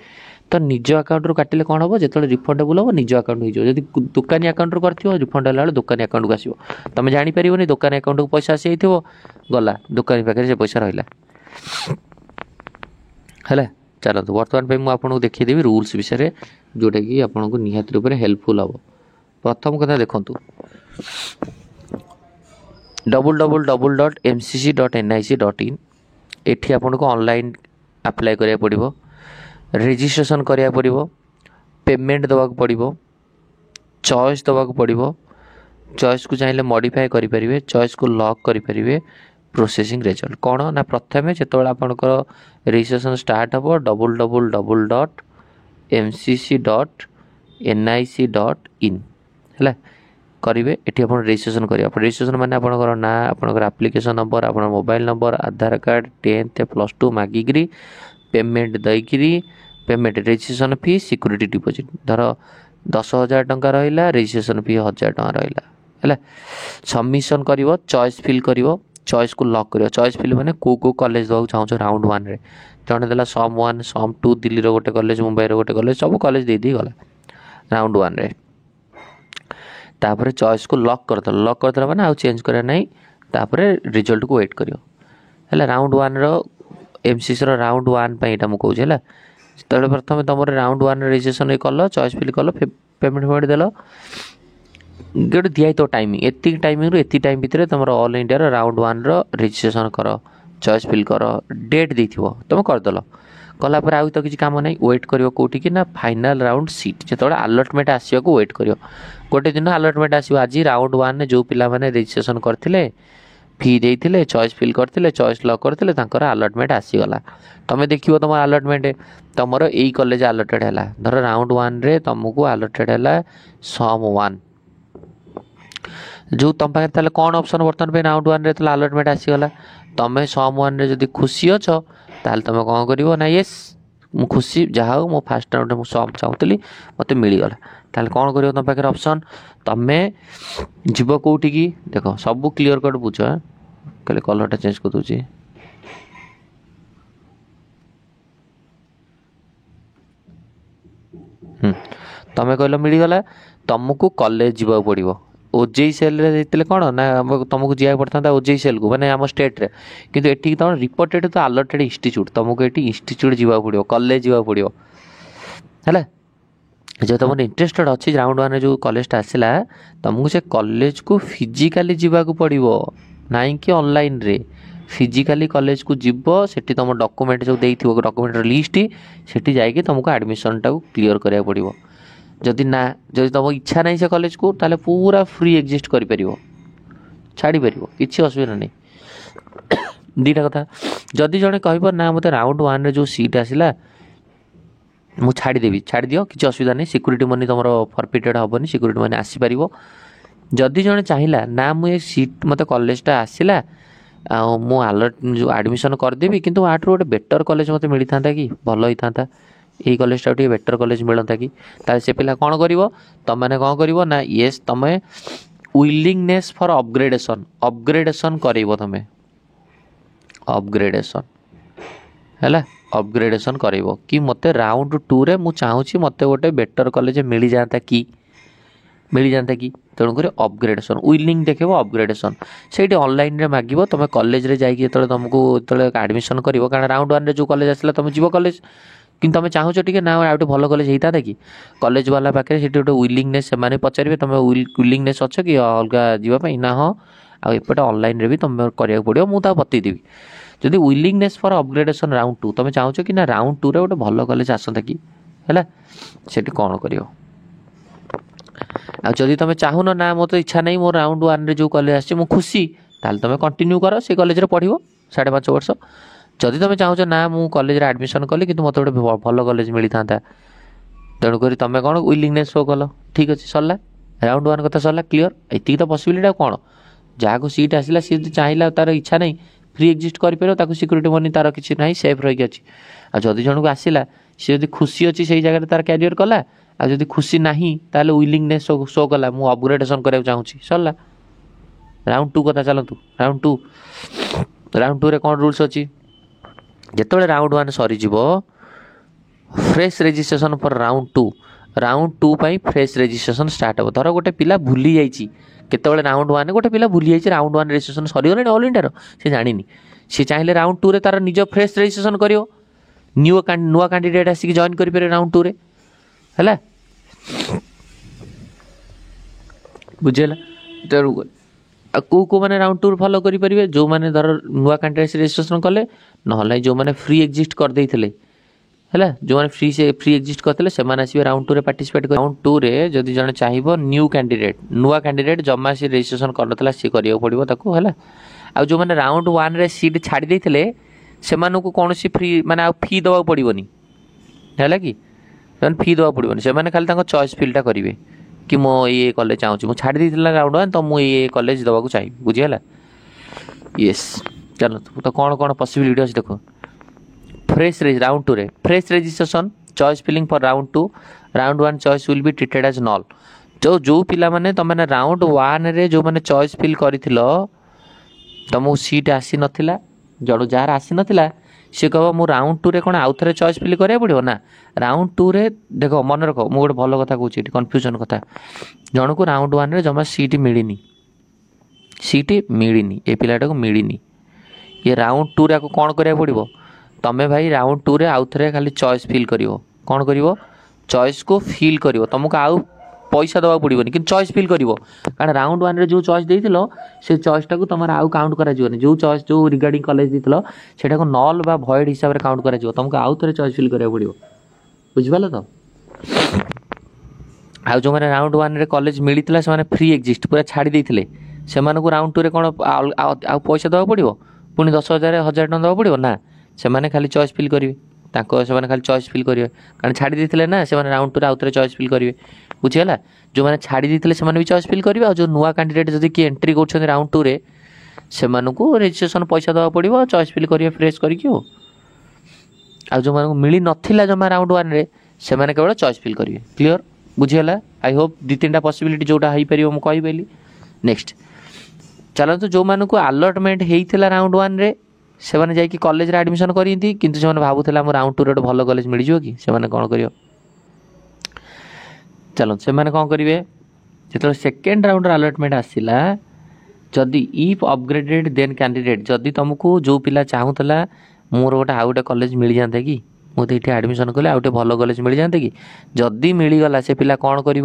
तो निज अकाउंट रू काटिले कौन हम जो रिफंडेबल हम निज अकाउंट हो जब दुकानी अकाउंट रू कर रिफंड है दुकानी अकाउंट को आसो तुम जापर दुकानी अकाउंट को पैसा आसी गला दुकानी पाखे से पैसा रहा है चलते बर्तमान पे मुझे देखीदेवी रूल्स विषय जोटा कि आपको निहाती रूप से हेल्पफुल हम प्रथम कथा देखूँ www.mcc.nic.in एठी आपको ऑनलाइन अप्लाई करिया पड़िबो रजिस्ट्रेशन करिया पड़िबो पेमेंट दवा पड़िबो चॉइस दवा पड़िबो चॉइस को चाहिए मॉडिफाई करि परिबे चॉइस को लॉक करि परिबे प्रोसेसिंग रिजल्ट कौन ना प्रथम जो आपंकर रजिस्ट्रेशन स्टार्ट हम www.mcc.nic.in है करेंगे ये आप रजिस्ट्रेशन करेंगे रजिस्ट्रेशन माने आपंकर ना आपंकर एप्लिकेशन नंबर आप mobile number Aadhaar card 10th +2 मागिकी पेमेंट देकरी payment registration fee security deposit धर 10,000 टंका रहा रजिस्ट्रेशन फी 1,000 टंका रहा है सबमिशन कर चॉइस फिल कर चॉइस को लॉक कर चॉइस फिल मैंने को कॉलेज देवाक चाहूँ राउंड 1 रे जड़े देला सम 1 सम 2 दिल्ली गोटे कॉलेज मुंबई गोटे कॉलेज सब कॉलेज दे गला राउंड 1 रे तापर चॉइस को लॉक करदे मैंने आउ चेंज करा नहीं तापर रिजल्ट को वेट करियो है राउंड 1 रो एमसीसी रो राउंड 1 पे एटा मु कहूँ है तो प्रथम तुम राउंड 1 रजिस्ट्रेशन कल चॉइस फिल कल पेमेंट फेमेंट देल गोटे दिखाई तो टाइमिंग एति टाइमिंग रू एति टाइम भितर तुम ऑल इंडिया राउंड 1 रो रजिस्ट्रेशन कर चॉइस फिल कर डेट देथिबो तुम करदेल कलापर आउ तो किसी काम नहीं वेट करियो कोठी कि ना फाइनल राउंड सीट जो अलॉटमेंट आसिया को वेट करियो गोटे दिन अलॉटमेंट आसियो आज राउंड 1 जो पिला माने रजिस्ट्रेशन करथिले फी देइथिले चॉइस फिल करथिले चॉइस लॉक करथिले तांकर अलॉटमेंट आसीगला तमे देखियो तुम अलॉटमेंट तुमर एई कॉलेज अलॉटेड हैला धर राउंड 1 रे तुमको अलॉटेड हैला सम 1 जो तुम पाखे ताले कौन ऑप्शन बर्तमान पे राउंड 1 रे तो अलॉटमेंट आसीगला तमे सम 1 रे जदी खुशी अछ ताल तुम कौन करिवो ना यस मु खुशी जहा हो मो फास्ट राउंड में सम चाहूली मत मिलगला ताल कौन करिवो तुम पाखे ऑप्शन तमे जीव कोठी की देखो सब क्लियर कट बुझ कले कलरटा चेंज कर दूची तमे कहलो मिलगला तुमको कॉलेज जीवा पड़ो ओजेई सेल रे देते कौन ना तुमको जाए पड़ता ओजेई सेल को मैंने आम स्टेट रे किंतु एठी तुम रिपोर्टेड तो अलॉटेड इंस्टीट्यूट तुमको ये इंस्टीट्यूट जीवा पड़ो कॉलेज जीवा पड़ो है जो तुम इंटरेस्टेड अच्छी राउंड 1 जो कॉलेजटा आसला तुमको से कॉलेज को फिजिकाली जीवाक पड़ो ना कि ऑनलाइन रे फिजिकाली कॉलेज को जीव सेठी तुम डॉक्यूमेंट जो देइथिबो डॉक्यूमेंट लिस्ट सेठी जाइए तुमको एडमिशन टा क्लियर करिया पड़ो जदि ना जदि तुम इच्छा नहीं से कॉलेज को ताले पूरा फ्री एग्जिस्ट करि परिवो छाड़ी परिवो किछि असुविधा नहीं दीटा कथा जदि जने कहबो ना मते राउंड 1 रे जो सीट आसिला मु छाड़ी देवी छाड़ी दियो किछि असुविधा नहीं सिक्यूरीटी मनी तुमरो फॉरफिटेड हबनी सिक्यूरीटी मनी आसी परिवो जदि जने चाहिला ना मु ए सीट मते कॉलेजटा आसिला आ मु अलर्ट जो एडमिशन कर देबी किंतु आठरो गोटे बेटर कॉलेज मते मिली थांता कि भलो ही थांता यही कॉलेजटा टे बेटर कॉलेज मिलता कि ताले से पिला कौन करिवो तुम माने कौन करिवो ना यस तमे विलिंगनेस फॉर अपग्रेडेशन करिवो तमे अपग्रेडेशन हैला अपग्रेडेशन करिवो कि मते राउंड 2 रे मु चाहूची मते गोटे बेटर कॉलेज मिली जाता कि तेणुक अपग्रेडेशन विलिंग देखो अपग्रेडेशन से ऑनलाइन रे मागिबो तुम कॉलेज रे जाइए तुमको एडमिशन करिवो कारण राउंड 1 रे जो कॉलेज आसला तुम जीव कॉलेज कि तुम चाहूँ टे ना आउट भल कलेज होता कि कलेज वाला पाखे से गोटे विलिंगनेस से पचारे तुम विलिंगनेस अच्छ कि अलग जावाई ना हाँ आउटे ऑनलाइन भी तुम करा पड़ो मुझे बतईदेवी जदि विलिंगनेस फॉर अपग्रेडेशन राउंड 2 तुम चाहूँ कि ना राउंड 2 रे गोटे भल कलेज आसता कि है से कौन कर जदि तुम चाहून ना मो तो इच्छा नहीं मो राउंड 1 रे जो कलेज आसी खुशी ताल तुम कंटिन्यू कर से कलेज पढ़ो 5.5 वर्ष जदि तुम चाहूच ना मु कलेज एडमिशन कली कि मत गोटे भल कलेज मिलता तेणुक तुम कौन विलिंगनेस शो कल ठीक अच्छे सरला राउंड 1 कथा सरला क्लीयर ये तो पॉसिबिलिटी कौन जहाँ सीट आसला सी चाहिए तार इच्छा नहीं फ्री एक्जिस्ट कर सिक्यूरीटी मनी तार किसी ना सेफ रही अच्छी आदि जन को आसला सी जब खुशी अच्छी से जगह तार क्यारियर कला आदि खुशी ना ताल विलिंगनेस शो कला मु अपग्रेडेशन कराया चाहूँगी सरला राउंड 2 कथा चलतु राउंड 2 रे कौन रूल्स अच्छी जिते राउंड 1 सरीज फ्रेश रेजिस्ट्रेशन फॉर राउंड 2 पाई फ्रेश रेजिस्ट्रेशन स्टार्ट हो धर गोटे पिला भूली जाइए केतबले राउंड 1 गोटे पिला भूली जाइए राउंड 1 रेजिस्ट्रेशन सरीगला ऑल इंडिया से जानी सी चाहिए राउंड 2 रे तार निज फ्रेश रेजिस्ट्रेशन करियो नुआ कैंडिडेट आसिक जॉइन करें राउंड 2 रे है बुझेगा तेणु कौ मैंने राउंड 2 फॉलो करेंगे जो मैंने धर नुआ कैंडिडेट रेजिस्ट्रेशन कले ना जो मैंने फ्री एक्जिस्ट करदे है जो मैंने फ्री एक्जिस्ट करते से आसवे राउंड 2 रे पार्टिसिपेट कर राउंड 2 रे जदि जन चाहिए न्यू कैंडिडेट नुआ कैंडिडेट जमा सी रेजिस्ट्रेशन करना सी करा पड़ो ताको है आ जो मैंने राउंड 1 रे सीट छाड़ी देते से कौन सी फ्री माने फी दवा पड़ोनी है कि फी दवा पड़ोनी से खाली चॉइस फिलटा करेंगे कि मो ये कॉलेज चाहूँ मुझे छाड़ी देती राउंड 1 तो मुझे कॉलेज दवा चाहिए बुझीगला येस चलो तो कौन कौन पॉसिबिलिटी अच्छे देखो फ्रेश राउंड 2 रे fresh registration choice filling for round 2 round 1 choice will be treated as null जो पिला माने तुमने राउंड 1 रे जो मैंने चॉइस फिल कर तुमको सीट आसी नथिला जड़ जार आसी नथिला सी कह मु राउंड 2 रे कौन आउ थे चॉइस फिल करा पड़ो ना राउंड 2 रे देख मन रख मुझे गोटे भल कथा कहूँ कन्फ्यूजन कथा जन को राउंड 1 रे जमा सीट मिलनी ए पिलाटा को मिलनी ये राउंड 2 रे कौन करा पड़ो तमें भाई राउंड 2 रे आउ थे खाली चॉइस फिल कर कौन कर चॉइस को फिल कर तुमको आउ पैसा दवा पड़ोनी कि चॉइस फिल कर कारण राउंड 1 रे जो चॉइस देथिलो से चॉइस टाको तुम आउ काउंट करा जीवनी जो चॉइस जो रिगार्डिंग कॉलेज देथिलो सेटा को नल बा भॉइड हिसाब रे काउंट करा जीवो तुमको आउ थे चॉइस फिल करा पड़ो बुझिपाल तो आ जो मैंने राउंड 1 रे कॉलेज मिलता से फ्री एक्जिस्ट पूरा छाड़ी देते से राउंड 2 रे कौन आउ पैसा दवा पड़ो पुणी 10,000 टଙ୍କା दवा पड़ो ना से खाली चॉइस फिल करेंगे से खाली चॉइस फिल करेंगे कारण छाड़ी देते ना से राउंड 2 रे आउ थे चॉइस फिल करेंगे बुझीगला जो मैंने छाड़ी देते से भी चॉइस फिल करेंगे और जो नुआ कैंडिडेट जब कि एंट्री कर राउंड 2 रे से रेजिस्ट्रेशन पैसा दवा पड़ो चॉइस फिल करेंगे फ्रेश करके आ जो मैं मिली नथिला जमा राउंड 1 रे से केवल चॉइस फिल करेंगे क्लीयर बुझीगला आई होप 2-3टा पॉसिबिलिटी जोटा हो पार मुझे कहीपरि नेक्स्ट चलते जो मानक अलॉटमेंट होता राउंड 1 रे से मैंने जाकि कॉलेज रे एडमिशन करती किंतु से भावुला राउंड 2 रे भल कॉलेज मिल जाए कि से कौन कर चलो से कौन करेंगे जो सेकेंड राउंड अलॉटमेंट आसला जदि इफ अपग्रेडेड देन कैंडिडेट जदि तुमको जो पिला चाहूला मोर गोटे आउ गोटे कॉलेज मिल जाता कि मुझे ये एडमिशन कले आउ गोटे भल कॉलेज मिल जाता कि जदि मिलगला से पिला कौन कर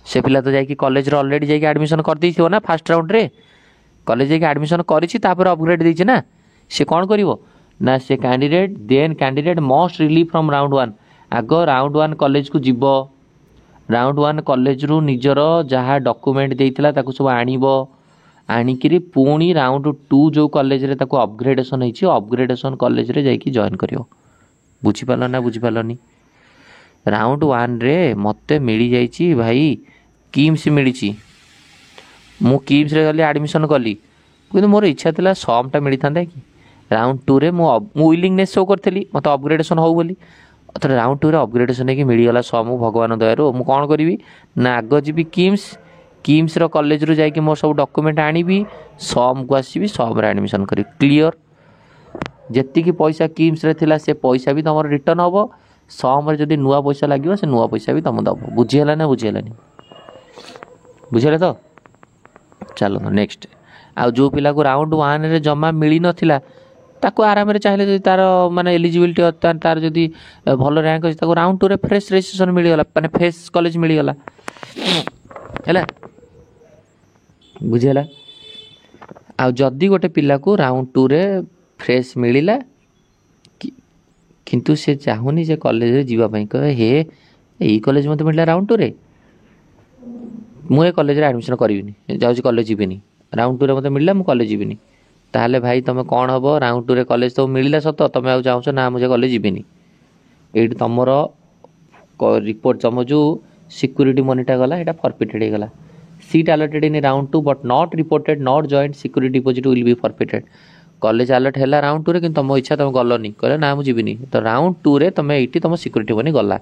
से पिला तो जाकि कॉलेज रे ऑलरेडी जाकि एडमिशन कर देइथिबो ना फर्स्ट राउंड रे कॉलेज जाकि एडमिशन करिछि तापर अपग्रेड देइछि ना से कौन करिवो ना से candidate must relieve from round 1 आग राउंड 1 कॉलेज को जीवो राउंड 1 कॉलेज रु निजर जहाँ डॉक्यूमेंट देइथिला ताकू सब आनिबो आनिकिरी पुणी राउंड 2 जो कॉलेज रे ताकू अपग्रेडेशन होइछि अपग्रेडेशन कॉलेज रे जाकि जॉइन करियो बुझी पालो ना बुझी पालोनी राउंड 1 रे मते मिली जाइछि भाई किम्स मिली मु किम्स रे गली एडमिशन कली किंतु मोर इच्छा थिला समटा मिली थांदा कि राउंड 2 रे मु विलिंगनेस शो करथली मते अपग्रेडेशन हो बोली अथर राउंड 2 रे अपग्रेडेशन है कि मिलगला सम भगवान दयारू मु कौन करी ना आग जी किम्स रो कॉलेज रू जाकि मोर सब डॉक्यूमेंट आनिबी सम को आसीबी सम रे एडमिशन करी क्लियर जेति की पैसा किम्स रे थिला से पैसा भी तमर रिटर्न होबो सम रे जदी नुआ पैसा लागिवो से नुआ पैसा भी तम दबो बुझियला ना बुझियलानी बुझियला तो चलो नेक्स्ट आ जो पिला को राउंड 1 रे जमा मिली नथिला ତାକୁ ଆରାମରେ ଚାହିଁଲେ ଯଦି ତାର ମାନେ ଏଲିଜିବିଲିଟି ତାର ଯଦି ଭଲ ର୍ୟାଙ୍କ ଅଛି ତାକୁ ରାଉଣ୍ଡ ଟୁରେ ଫ୍ରେଶ୍ ରେଜିଷ୍ଟ୍ରେସନ୍ ମିଳିଗଲା, ମାନେ ଫ୍ରେଶ୍ କଲେଜ ମିଳିଗଲା ହେଲା, ବୁଝିହେଲା। ଆଉ ଯଦି ଗୋଟେ ପିଲାକୁ ରାଉଣ୍ଡ ଟୁରେ ଫ୍ରେଶ୍ ମିଳିଲା କିନ୍ତୁ ସେ ଚାହୁଁନି ସେ କଲେଜରେ ଯିବା ପାଇଁ, କହିବେ ହେ ଏଇ କଲେଜ ମୋତେ ମିଳିଲା ରାଉଣ୍ଡ ଟୁରେ, ମୁଁ ଏ କଲେଜରେ ଆଡ଼ମିସନ୍ କରିବିନି, ଯାଉଛି କଲେଜ ଯିବିନି, ରାଉଣ୍ଡ ଟୁରେ ମୋତେ ମିଳିଲା ମୁଁ କଲେଜ ଯିବିନି, ତାହେଲେ ଭାଇ ତୁମେ କ'ଣ ହେବ, ରାଉଣ୍ଡ ଟୁରେ କଲେଜ ତ ମିଳିଲା ସତ, ତୁମେ ଆଉ ଚାହୁଁଛ ନା ମୁଁ ସେ କଲେଜ ଯିବିନି। ଏଇଠି ତୁମର ରିପୋର୍ଟ ତୁମ ଯେଉଁ ସିକ୍ୟୁରିଟି ମନିଟା ଗଲା ଏଇଟା ଫର୍ଫିଟେଡ଼ ହେଇଗଲା। Seat allotted in round two but not reported not joined security deposit will be forfeited. College allot ହେଲା ରାଉଣ୍ଡ ଟୁରେ କିନ୍ତୁ ତୁମ ଇଚ୍ଛା ତୁମେ ଗଲନି, କହିଲେ ନା ମୁଁ ଯିବିନି, ତ ରାଉଣ୍ଡ ଟୁରେ ତୁମେ ଏଇଠି ତୁମ ସିକ୍ୟୁରିଟି ମନି ଗଲା,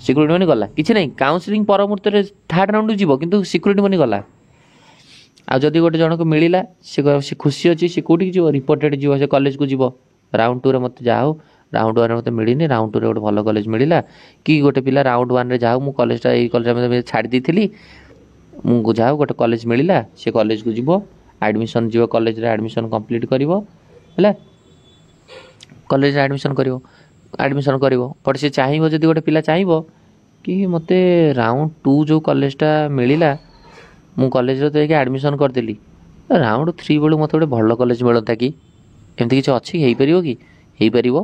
ସିକ୍ୟୁରିଟି ମନି ଗଲା, କିଛି ନାହିଁ। କାଉନସିଲିଂ ପର ମୁହୂର୍ତ୍ତରେ ଥାର୍ଡ଼ ରାଉଣ୍ଡକୁ ଯିବ କିନ୍ତୁ ସିକ୍ୟୁରିଟି ମନି ଗଲା। ଆଉ ଯଦି ଗୋଟେ ଜଣକୁ ମିଳିଲା ସେ ଖୁସି ଅଛି, ସେ କେଉଁଠିକି ଯିବ, ରିପୋର୍ଟେଡ଼ ଯିବ, ସେ କଲେଜକୁ ଯିବ। ରାଉଣ୍ଡ ଟୁରେ ମୋତେ ଯାହା ହଉ ରାଉଣ୍ଡ ୱାନ୍ରେ ମୋତେ ମିଳିନି, ରାଉଣ୍ଡ ଟୁରେ ଗୋଟେ ଭଲ କଲେଜ ମିଳିଲା, କି ଗୋଟେ ପିଲା ରାଉଣ୍ଡ ୱାନ୍ରେ ଯାହା ହଉ ମୁଁ କଲେଜଟା ଏଇ କଲେଜରେ ଛାଡ଼ି ଦେଇଥିଲି, ମୁଁ ଯାହା ହଉ ଗୋଟେ କଲେଜ ମିଳିଲା, ସେ କଲେଜକୁ ଯିବ, ଆଡ଼ମିସନ୍ ଯିବ, କଲେଜରେ ଆଡ଼ମିସନ୍ କମ୍ପ୍ଲିଟ୍ କରିବ ହେଲା, କଲେଜରେ ଆଡ଼ମିସନ୍ କରିବ ପରେ ସେ ଚାହିଁବ, ଯଦି ଗୋଟେ ପିଲା ଚାହିଁବ କି ମୋତେ ରାଉଣ୍ଡ ଟୁ ଯେଉଁ କଲେଜଟା ମିଳିଲା ମୁଁ କଲେଜରେ ତ ଯାଇକି ଆଡ଼ମିସନ୍ କରିଦେଲି, ରାଉଣ୍ଡ ଥ୍ରୀ ବେଳୁ ମୋତେ ଗୋଟେ ଭଲ କଲେଜ ମିଳନ୍ତା କି, ଏମିତି କିଛି ଅଛି, ହେଇପାରିବ କି? ହେଇପାରିବ।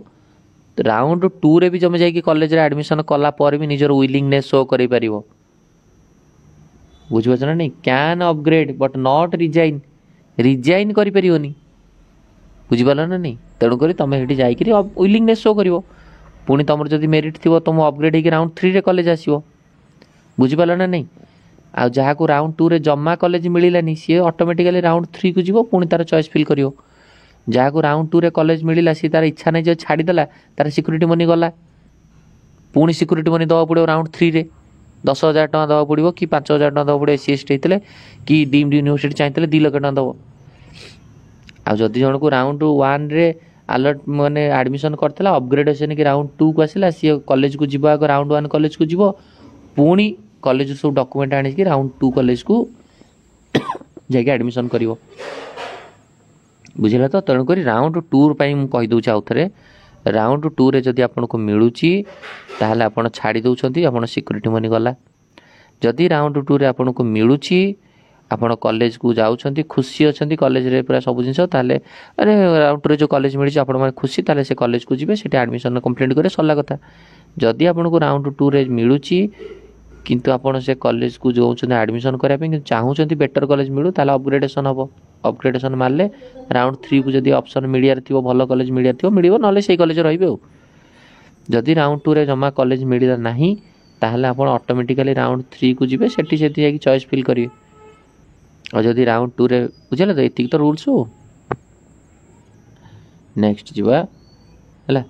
ରାଉଣ୍ଡ ଟୁରେ ବି ତୁମେ ଯାଇକି କଲେଜରେ ଆଡ଼ମିସନ୍ କଲା ପରେ ବି ନିଜର ୱିଲିଂନେସ୍ ଶୋ କରିପାରିବ, ବୁଝିପାରୁଛ ନା ନାହିଁ? Can upgrade but not resign କରିପାରିବନି, ବୁଝିପାରିଲ ନା ନାହିଁ? ତେଣୁକରି ତୁମେ ସେଠି ଯାଇକରି ୱିଲିଂନେସ୍ ଶୋ କରିବ, ପୁଣି ତୁମର ଯଦି ମେରିଟ୍ ଥିବ ତୁମ ଅପଗ୍ରେଡ୍ ହେଇକି ରାଉଣ୍ଡ ଥ୍ରୀରେ କଲେଜ ଆସିବ, ବୁଝିପାରିଲ ନା ନାହିଁ? ଆଉ ଯାହାକୁ ରାଉଣ୍ଡ ଟୁରେ ଜମା କଲେଜ ମିଳିଲାନି ସିଏ ଅଟୋମେଟିକାଲି ରାଉଣ୍ଡ ଥ୍ରୀକୁ ଯିବ, ପୁଣି ତାର ଚଏସ୍ ଫିଲ୍ କରିବ। ଯାହାକୁ ରାଉଣ୍ଡ ଟୁରେ କଲେଜ ମିଳିଲା ସିଏ ତାର ଇଚ୍ଛା ନାହିଁ ଯେ ଛାଡ଼ିଦେଲା, ତାର ସିକ୍ୟୁରିଟି ମନି ଗଲା, ପୁଣି ସିକ୍ୟୁରିଟି ମନି ଦେବାକୁ ପଡ଼ିବ ରାଉଣ୍ଡ ଥ୍ରୀରେ, 10,000 ଟଙ୍କା ଦେବାକୁ ପଡ଼ିବ କି 5,000 ଟଙ୍କା ଦେବାକୁ ପଡ଼ିବ, SC ST ହେଇଥିଲେ କି ଡିମ୍ଡ ୟୁନିଭର୍ସିଟି ଚାହିଁଥିଲେ 2 ଲକ୍ଷ ଟଙ୍କା ଦେବ। ଆଉ ଯଦି ଜଣକୁ ରାଉଣ୍ଡ ୱାନ୍ରେ ଆଲର୍ଟ ମାନେ ଆଡ଼ମିସନ୍ କରିଥିଲା, ଅପଗ୍ରେଡେସନ୍ କି ରାଉଣ୍ଡ ଟୁକୁ ଆସିଲା, ସିଏ କଲେଜକୁ ଯିବ, ଆଗ ରାଉଣ୍ଡ ୱାନ୍ କଲେଜକୁ ଯିବ, ପୁଣି କଲେଜରୁ ସବୁ ଡକୁମେଣ୍ଟ ଆଣିକି ରାଉଣ୍ଡ ଟୁ କଲେଜକୁ ଯାଇକି ଆଡ଼ମିସନ୍ କରିବ, ବୁଝିଲା ତ? ତେଣୁକରି ରାଉଣ୍ଡ ଟୁ ପାଇଁ ମୁଁ କହିଦେଉଛି ଆଉ ଥରେ, ରାଉଣ୍ଡ ଟୁରେ ଯଦି ଆପଣଙ୍କୁ ମିଳୁଛି ତାହେଲେ ଆପଣ ଛାଡ଼ି ଦେଉଛନ୍ତି, ଆପଣ ସିକ୍ୟୁରିଟି ମନି ଗଲା। ଯଦି ରାଉଣ୍ଡ ଟୁରେ ଆପଣଙ୍କୁ ମିଳୁଛି, ଆପଣ କଲେଜକୁ ଯାଉଛନ୍ତି, ଖୁସି ଅଛନ୍ତି, କଲେଜରେ ପୁରା ସବୁ ଜିନିଷ, ତାହେଲେ ଆରେ ରାଉଣ୍ଡ ଟୁରେ ଯେଉଁ କଲେଜ ମିଳିଛି ଆପଣମାନେ ଖୁସି, ତାହେଲେ ସେ କଲେଜକୁ ଯିବେ, ସେଠି ଆଡ଼ମିସନ୍ କମ୍ପ୍ଲିଟ୍ କରିବେ, ସରିଲା କଥା। ଯଦି ଆପଣଙ୍କୁ ରାଉଣ୍ଡ ଟୁରେ ମିଳୁଛି କିନ୍ତୁ ଆପଣ ସେ କଲେଜକୁ ଯାଉଛନ୍ତି ଆଡ଼ମିସନ୍ କରିବା ପାଇଁ କିନ୍ତୁ ଚାହୁଁଛନ୍ତି ବେଟର୍ କଲେଜ ମିଳୁ, ତାହେଲେ ଅପଗ୍ରେଡେସନ୍ ହେବ। ଅପଗ୍ରେଡେସନ୍ ମାରିଲେ ରାଉଣ୍ଡ ଥ୍ରୀକୁ ଯଦି ଅପସନ୍ ମିଳିବାର ଥିବ, ଭଲ କଲେଜ ମିଳିବାର ଥିବ ମିଳିବ, ନହେଲେ ସେଇ କଲେଜ ରହିବେ। ଆଉ ଯଦି ରାଉଣ୍ଡ ଟୁରେ ଜମା କଲେଜ ମିଳିଲା ନାହିଁ ତାହେଲେ ଆପଣ ଅଟୋମେଟିକାଲି ରାଉଣ୍ଡ ଥ୍ରୀକୁ ଯିବେ, ସେଠି ଯାଇକି ଚଏସ୍ ଫିଲ୍ କରିବେ। ଆଉ ଯଦି ରାଉଣ୍ଡ ଟୁରେ, ବୁଝିଲେ ତ, ଏତିକି ତ ରୁଲ୍ସ। ନେକ୍ସଟ ଯିବା ହେଲା,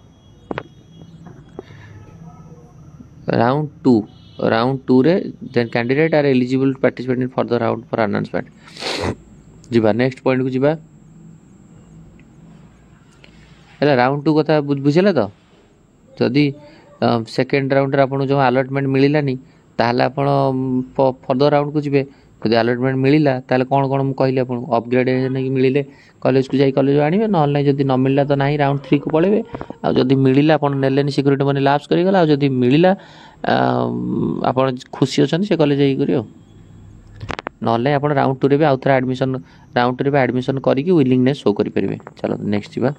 ରାଉଣ୍ଡ ଟୁରେ then candidate are eligible to participate in further round for announcement. ଯିବା ନେକ୍ସଟ ପଏଣ୍ଟକୁ ଯିବା ହେଲା, ରାଉଣ୍ଡ ଟୁ କଥା ବୁଝିଲେ ତ? ଯଦି ସେକେଣ୍ଡ ରାଉଣ୍ଡରେ ଆପଣଙ୍କୁ ଯେଉଁ ଆଲଟମେଣ୍ଟ ମିଳିଲାନି ତାହେଲେ ଆପଣ ଫର୍ଦର ରାଉଣ୍ଡକୁ ଯିବେ। ଯଦି ଆଲଟମେଣ୍ଟ ମିଳିଲା ତାହେଲେ କ'ଣ ମୁଁ କହିଲି ଆପଣଙ୍କୁ, ଅପଗ୍ରେଡ୍ ନେଇକି ମିଳିଲେ କଲେଜକୁ ଯାଇ କଲେଜ ଆଣିବେ, ନହେଲେ ନାହିଁ ଯଦି ନ ମିଳିଲା ତ ନାହିଁ, ରାଉଣ୍ଡ ଥ୍ରୀକୁ ପଳେଇବେ। ଆଉ ଯଦି ମିଳିଲା ଆପଣ ନେଲେନି, ସିକ୍ୟୁରିଟି ମନି ଲାପ୍ସ କରିଗଲା। ଆଉ ଯଦି ମିଳିଲା ଆପଣ ଖୁସି ଅଛନ୍ତି ସେ କଲେଜ ଯାଇକରି, ଆଉ ନହେଲେ ଆପଣ ରାଉଣ୍ଡ ଟୁରେ ବି ଆଉ ଥରେ ଆଡ଼ମିସନ୍ କରିକି ୱିଲିଂନେସ୍ ଶୋ କରିପାରିବେ। ଚାଲ ନେକ୍ସଟ ଯିବା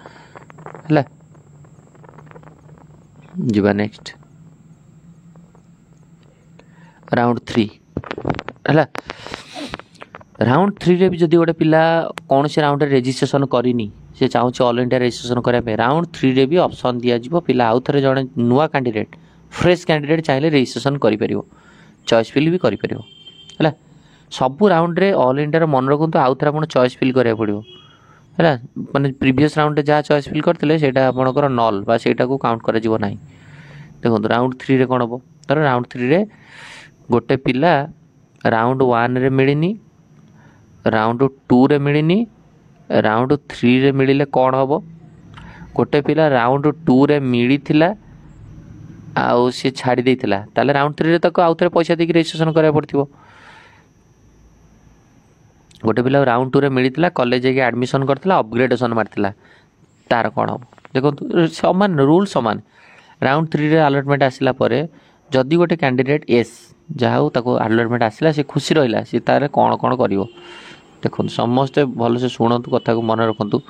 ହେଲା, ନେକ୍ସଟ ରାଉଣ୍ଡ ଥ୍ରୀ ହେଲା। ରାଉଣ୍ଡ ଥ୍ରୀରେ ବି ଯଦି ଗୋଟେ ପିଲା କୌଣସି ରାଉଣ୍ଡରେ ରେଜିଷ୍ଟ୍ରେସନ୍ କରିନି, ସେ ଚାହୁଁଛି ଅଲ୍ ଇଣ୍ଡିଆ ରେଜିଷ୍ଟ୍ରେସନ୍ କରିବା ପାଇଁ, ରାଉଣ୍ଡ ଥ୍ରୀରେ ବି ଅପସନ୍ ଦିଆଯିବ। ପିଲା ଆଉ ଥରେ ଜଣେ ନୂଆ କ୍ୟାଣ୍ଡିଡେଟ୍, ଫ୍ରେଶ୍ କ୍ୟାଣ୍ଡିଡେଟ୍ ଚାହିଁଲେ ରେଜିଷ୍ଟ୍ରେସନ୍ କରିପାରିବ, ଚଏସ୍ ଫିଲ୍ ବି କରିପାରିବ ହେଲା। ସବୁ ରାଉଣ୍ଡରେ ଅଲ୍ ଇଣ୍ଡିଆର ମନେ ରଖନ୍ତୁ, ଆଉ ଥରେ ଆପଣ ଚଏସ୍ ଫିଲ୍ କରିବାକୁ ପଡ଼ିବ ହେଲା। ମାନେ ପ୍ରିଭିୟସ୍ ରାଉଣ୍ଡରେ ଯାହା ଚଏସ୍ ଫିଲ୍ କରିଥିଲେ ସେଇଟା ଆପଣଙ୍କର ନଲ୍ ବା ସେଇଟାକୁ କାଉଣ୍ଟ କରାଯିବ ନାହିଁ। ଦେଖନ୍ତୁ ରାଉଣ୍ଡ ଥ୍ରୀରେ କ'ଣ ହେବ, ଧର ରାଉଣ୍ଡ ଥ୍ରୀରେ ଗୋଟେ ପିଲା ରାଉଣ୍ଡ ୱାନ୍ରେ ମିଳିନି, ରାଉଣ୍ଡ ଟୁରେ ମିଳିନି, ରାଉଣ୍ଡ ଥ୍ରୀରେ ମିଳିଲେ କ'ଣ ହେବ? ଗୋଟେ ପିଲା ରାଉଣ୍ଡ ଟୁରେ ମିଳିଥିଲା ଆଉ ସିଏ ଛାଡ଼ି ଦେଇଥିଲା, ତାହେଲେ ରାଉଣ୍ଡ ଥ୍ରୀରେ ତାକୁ ଆଉ ଥରେ ପଇସା ଦେଇକି ରେଜିଷ୍ଟ୍ରେସନ୍ କରିବାକୁ ପଡ଼ିଥିବ। ଗୋଟେ ପିଲା ରାଉଣ୍ଡ ଟୁରେ ମିଳିଥିଲା, କଲେଜ ଯାଇକି ଆଡ଼ମିସନ୍ କରିଥିଲା, ଅପଗ୍ରେଡେସନ୍ ମାରିଥିଲା, तार कौन हम देखो सामान रूल सामान राउंड 3 रे अलॉटमेंट आसला परे जदि गोटे कैंडिडेट एस जहाँ अलॉटमेंट आसला से खुशी रहा सी तार कौन कौन कर देखो समस्ते भल से शुणु कथा को मन रखु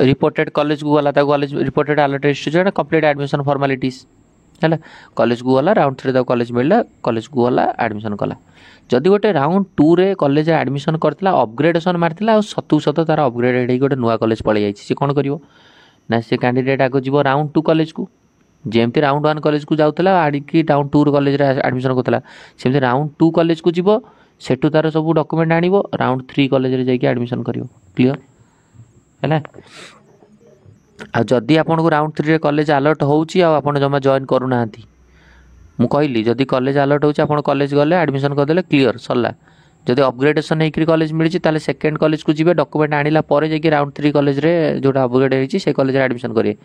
रिपोर्टेड कॉलेज को गला college reported allot institute complete admission formalities है कॉलेज को गला राउंड 3 कॉलेज मिलला कॉलेज को गला एडमिशन कला जदि गोटे राउंड 2 रे कॉलेज एडमिशन करथिला अपग्रेडेशन मारथिला सतु सत तार अपग्रेडेड हो गोटे नुआ कॉलेज पळै जाइछि से कोन करिवो ना से कैंडिडेट आगो जीवो राउंड 2 कॉलेज को जेमती राउंड 1 कॉलेज को जाउतला आडिकी राउंड 2 कॉलेज रे एडमिशन करथला सेमती राउंड 2 कॉलेज को जीवो सेटू तार सब डॉक्यूमेंट आनिवो राउंड 3 कॉलेज रे जाइके एडमिशन करिवो क्लियर हैला आ जदि आपन को राउंड 3 रे कॉलेज अलॉट होउची आ आपन जमा जॉइन करू नाहंती मु कहली जदि कॉलेज अलॉट होउची आपन कॉलेज गले एडमिशन कर देले क्लियर सरला जदि अपग्रेडेशन हेकरी कॉलेज मिली ताले सेकंड कॉलेज को जीवे डॉक्यूमेंट आनिला परे जाके राउंड 3 कॉलेज रे जोटा अपग्रेड हेची से कॉलेज रे एडमिशन करिए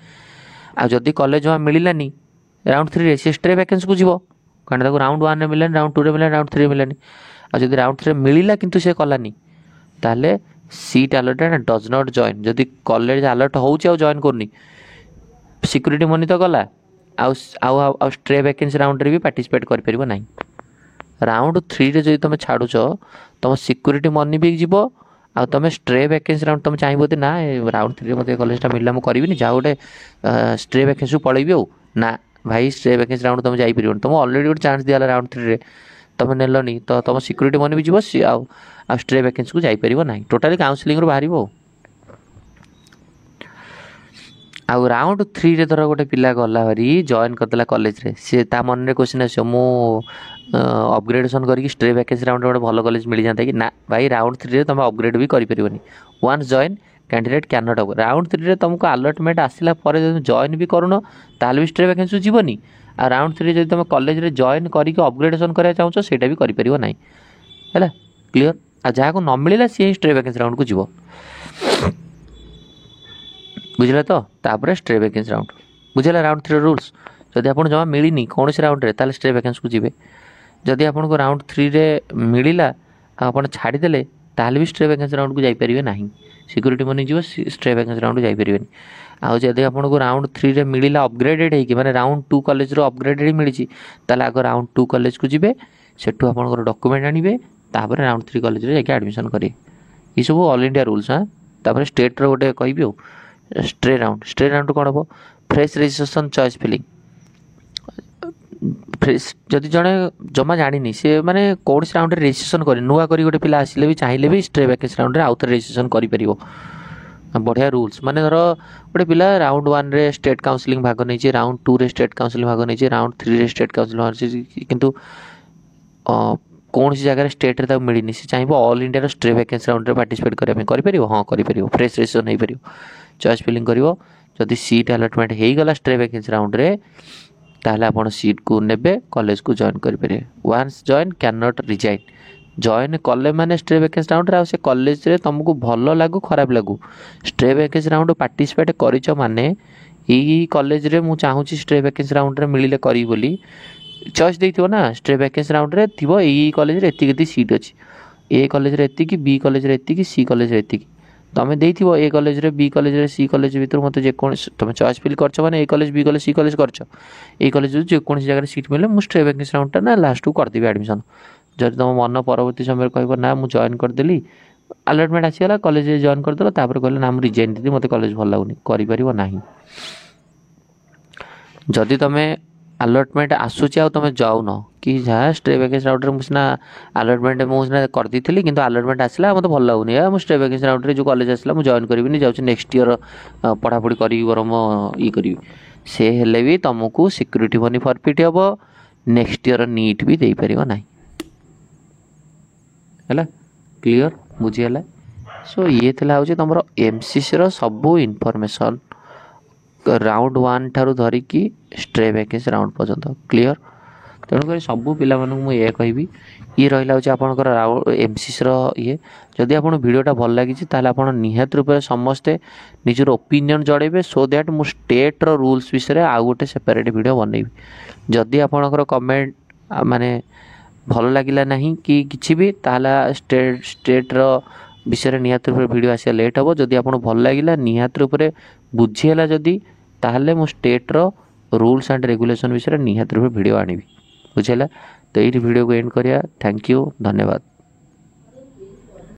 आ जदि कॉलेज जमा मिलिलानी राउंड 3 रे से स्ट्रे वैकेंसी को जीवो कारण ताको राउंड 1 रे मिलन राउंड 2 रे मिलन राउंड 3 रे मिलनी आ जदि राउंड 3 मिलिला किंतु से कलानी ताले seat allotted does not join जदि कॉलेज अलॉट होउची आ जॉइन करनी सिक्योरिटी मनी तो गला आउ स्ट्रे वैकेंसी राउंड रे भी पार्टिसिपेट कर परिबो नाही राउंड 3 रे जदि तुम छाड़ुछ तुम सिक्योरिटी मनी भी जीवो आ तुम स्ट्रे वैकेंसी राउंड तुम चाहिए ना राउंड 3 रे मते कॉलेजटा मिलला मु करबिनी जा गोटे स्ट्रे वैकेंसी पळैबी हो ना भाई स्ट्रे वैकेंसी राउंड तुम जाई परिबो तुम ऑलरेडी गोटे चांस दियाला राउंड 3 रे तुम नेलनी तो तुम सिक्योरिटी मनी भी जीवो आ स्ट्रे वैकेंसी को जाई परिबो नाही टोटली काउंसलिंग रो बाहरिबो आ राउंड 3 रे धर गोटे पिला गला हरी जॉइन करदेला कॉलेज रे से ता मन रे क्वेश्चन आछो मु अपग्रेडेशन करके स्ट्रे वैकेंसी राउंड गोटे भल कॉलेज मिल जाता कि ना भाई राउंड 3 रे तुम अपग्रेड भी करि परिबोनी once join candidate can not up round 3 रे तुमको अलॉटमेंट आसिला परे जदि जॉइन भी करूनो ताल भी स्ट्रे वैकेंसी जीवनी आ राउंड 3 जदि तुम कॉलेज रे जॉइन करके अपग्रेडेशन करिया चाहछो सेटा भी करि परिबो नाही हैला क्लियर आ जहा को न मिलिला से स्ट्रे वैकेंसी राउंड को जीवो बुझला तो तापर स्ट्रे वैकेंसी राउंड बुझला राउंड 3 रूल्स जदि आपन जमा मिलिनी कौन से राउंड रे ताले स्ट्रे वैकेंसी को जीवे जदि आपन को राउंड 3 रे मिलिला आपन छाड़ी देले ताले भी स्ट्रे वैकेंसी राउंड को जाई परिबे नाही सिक्योरिटी मनी जीवो स्ट्रे वैकेंसी राउंड जाई परिबेनी आ जदि आपन को राउंड 3 रे मिलिला अपग्रेडेड है कि माने राउंड 2 कॉलेज रो अपग्रेडेड ही मिलिची ताले आगो राउंड 2 कॉलेज को जीवे सेटू आपन को डॉक्यूमेंट आनिबे तापर राउंड 3 कॉलेज रे जाके एडमिशन करिए ई सब ऑल इंडिया रूल्स हां तापर स्टेट रो गोटे कहबी हो स्ट्रे राउंड कौन हम fresh registration choice filling fresh जदि जड़े जमा जानी से माने कौन से राउंड रजिस्ट्रेशन कर नुआ करी गोटे पिला आसिले भी चाहिए भी स्ट्रे वैकेंसी राउंड रे आउथरे रजिस्ट्रेशन करि परिबो बढ़िया रूल्स माने धर गोटे पिला राउंड 1 रे स्टेट काउंसलिंग भाग नहीं राउंड 2 रे स्टेट काउंसलिंग भाग नहीं राउंड 3 रे स्टेट काउंसलिंग किंतु कौन सी जगह स्टेट रे मिलनी से चाहिए all India stray vacancy round रे पार्टिसिपेट करियो हाँ करियो फ्रेश रजिस्ट्रेशन नहीं परियो चॉइस फिलिंग करियो जदि सीट अलॉटमेंट हो गला स्ट्रे वैकेंसी राउंड रे ताहले आपण सीट को नेबे कॉलेज को जॉइन करि परिए once join can not resign join कले माने स्ट्रे वैकेंसी राउंड रे से कॉलेज रे तुमको भल लागू खराब लागू स्ट्रे वैकेंसी राउंड पार्टिसिपेट करिचो माने ई कॉलेज रे मु चाहूची स्ट्रे वैकेंसी राउंड रे मिलिले करी बोली चॉइस देथिबो ना स्ट्रे वैकेंसी राउंड रे थिबो ई कॉलेज रे एतिकी सीट अछि ए कॉलेज रे एतिकी बी कॉलेज रे एतिकी सी कॉलेज रे एतिकी तमें देथिबो ए कॉलेज रे बी कॉलेज रे सी कॉलेज भीतर मते जे कोन तमे चॉइस फिल करछ माने ए कॉलेज बी कॉलेज सी कॉलेज करछ ए कॉलेज जे कोन जगह सीट मिले मु स्ट्रे वैकेंसी राउंड ता ना लास्ट को कर देबी एडमिशन जदि तुम मन परवर्ती समय कहबो ना मु जॉइन कर देली अलॉटमेंट आसी गला कॉलेज रे जॉइन कर देला तापर कहले ना मु रिजाइन देती मते कॉलेज भल लागुनी करि परिबो नाही जदि तमे अलॉटमेंट आसुची आ तुम जाऊ न कि जहाँ स्ट्रे वैकेंसी राउंड रे मुसना अलॉटमेंट मुसना कर देथिली किंतु अलॉटमेंट आसला मते भल लागुनी या मु स्ट्रे वैकेंसी राउंड रे जो कॉलेज आसला मु जॉइन करबिनी जाउची नेक्स्ट ईयर पढ़ा पढ़ी करी गरम ई करी से हेले भी तुमको सिक्योरिटी मनी फॉरफिट हबो नेक्स्ट ईयर नीट भी देई परिबो नाही हैला क्लियर बुझी हैला सो ये थला होची तमरो एमसीसी रो सब इन्फॉर्मेशन राउंड 1 ठारू धरिकी स्ट्रे वैकेंसी राउंड पर्यंत क्लियर तेणुक सबू पिला मुझे कहबी ये रहा हूँ आपंकर एमसीसी ये जदि आप भिडियोटा भल लगी आप निहत रूप से समस्ते निजर ओपिनियन जड़े सो दैट मु स्टेट रो रूल्स विषय आउ गोटे सेपरेट वीडियो बनैबी जदि आपंकर कमेंट माने भल लगिला नहीं कि किछि भी ताला स्टेट रो विषय निहाती रूप वीडियो आसिया लेट हम जदि आपको भल लगे निहाती रूप बुझीगला जदि ताहले मो स्टेट्र रूल्स एंड रेगुलेशन विषय निहाती रूप वीडियो आनी बुझेगा। तो ये वीडियो को एंड करिया। थैंक यू, धन्यवाद।